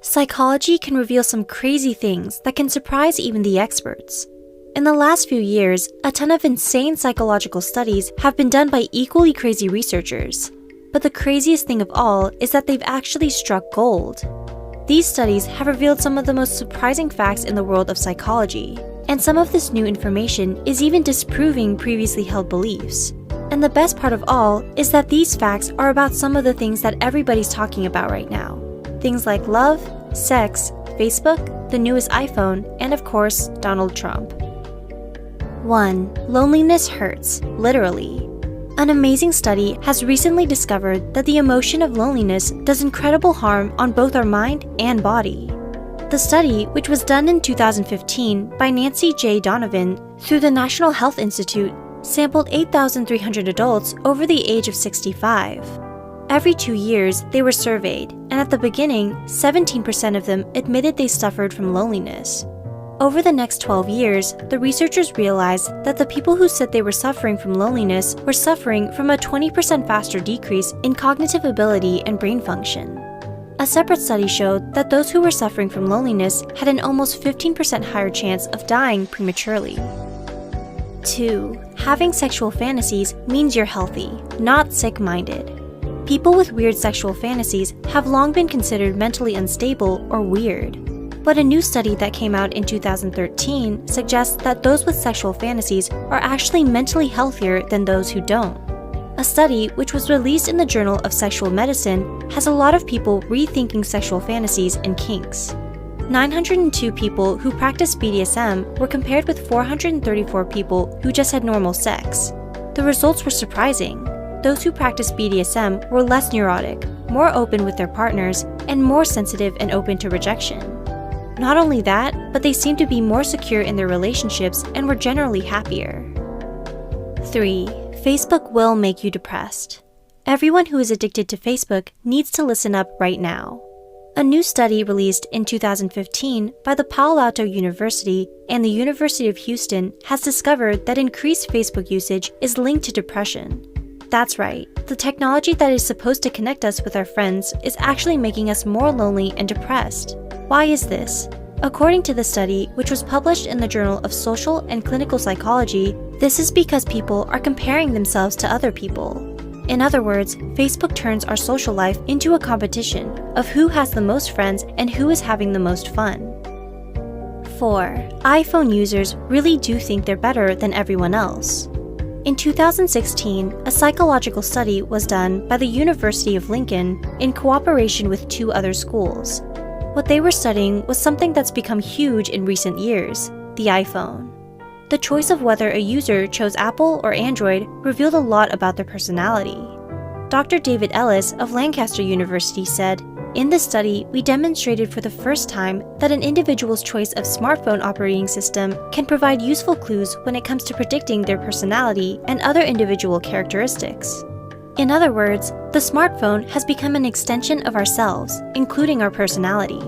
Psychology can reveal some crazy things that can surprise even the experts. In the last few years, a ton of insane psychological studies have been done by equally crazy researchers. But the craziest thing of all is that they've actually struck gold. These studies have revealed some of the most surprising facts in the world of psychology, and some of this new information is even disproving previously held beliefs. And the best part of all is that these facts are about some of the things that everybody's talking about right now. Things like love, sex, Facebook, the newest iPhone, and of course, Donald Trump. 1. Loneliness hurts, literally. An amazing study has recently discovered that the emotion of loneliness does incredible harm on both our mind and body. The study, which was done in 2015 by Nancy J. Donovan through the National Health Institute, sampled 8,300 adults over the age of 65. Every 2 years, they were surveyed, and at the beginning, 17% of them admitted they suffered from loneliness. Over the next 12 years, the researchers realized that the people who said they were suffering from loneliness were suffering from a 20% faster decrease in cognitive ability and brain function. A separate study showed that those who were suffering from loneliness had an almost 15% higher chance of dying prematurely. 2. Having sexual fantasies means you're healthy, not sick-minded. People with weird sexual fantasies have long been considered mentally unstable or weird. But a new study that came out in 2013 suggests that those with sexual fantasies are actually mentally healthier than those who don't. A study, which was released in the Journal of Sexual Medicine, has a lot of people rethinking sexual fantasies and kinks. 902 people who practiced BDSM were compared with 434 people who just had normal sex. The results were surprising. Those who practiced BDSM were less neurotic, more open with their partners, and more sensitive and open to rejection. Not only that, but they seemed to be more secure in their relationships and were generally happier. 3. Facebook will make you depressed. Everyone who is addicted to Facebook needs to listen up right now. A new study released in 2015 by the Palo Alto University and the University of Houston has discovered that increased Facebook usage is linked to depression. That's right, the technology that is supposed to connect us with our friends is actually making us more lonely and depressed. Why is this? According to the study, which was published in the Journal of Social and Clinical Psychology, this is because people are comparing themselves to other people. In other words, Facebook turns our social life into a competition of who has the most friends and who is having the most fun. 4. iPhone users really do think they're better than everyone else. In 2016, a psychological study was done by the University of Lincoln in cooperation with 2 other schools. What they were studying was something that's become huge in recent years, the iPhone. The choice of whether a user chose Apple or Android revealed a lot about their personality. Dr. David Ellis of Lancaster University said, "In this study, we demonstrated for the first time that an individual's choice of smartphone operating system can provide useful clues when it comes to predicting their personality and other individual characteristics." In other words, the smartphone has become an extension of ourselves, including our personality.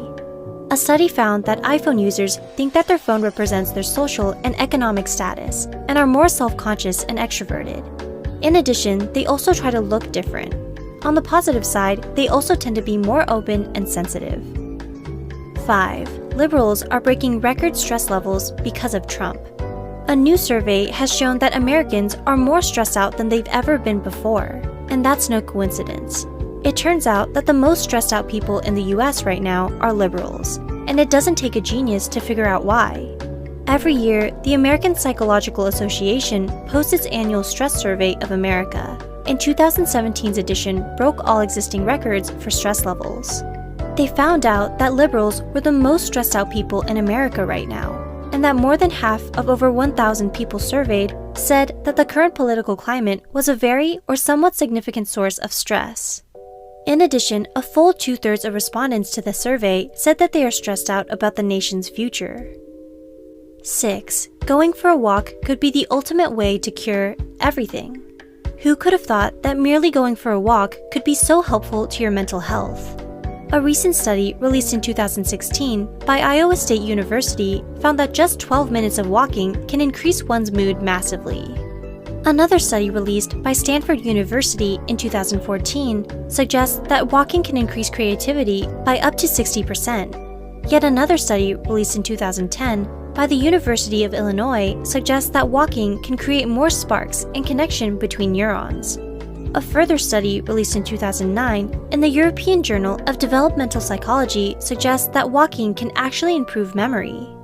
A study found that iPhone users think that their phone represents their social and economic status and are more self-conscious and extroverted. In addition, they also try to look different. On the positive side, they also tend to be more open and sensitive. 5. Liberals are breaking record stress levels because of Trump. A new survey has shown that Americans are more stressed out than they've ever been before, and that's no coincidence. It turns out that the most stressed out people in the US right now are liberals, and it doesn't take a genius to figure out why. Every year, the American Psychological Association posts its annual stress survey of America, and 2017's edition broke all existing records for stress levels. They found out that liberals were the most stressed out people in America right now, and that more than half of over 1,000 people surveyed said that the current political climate was a very or somewhat significant source of stress. In addition, a full 2/3 of respondents to the survey said that they are stressed out about the nation's future. 6. Going for a walk could be the ultimate way to cure everything. Who could have thought that merely going for a walk could be so helpful to your mental health? A recent study released in 2016 by Iowa State University found that just 12 minutes of walking can increase one's mood massively. Another study released by Stanford University in 2014 suggests that walking can increase creativity by up to 60%. Yet another study released in 2010 by the University of Illinois suggests that walking can create more sparks and connection between neurons. A further study released in 2009 in the European Journal of Developmental Psychology suggests that walking can actually improve memory.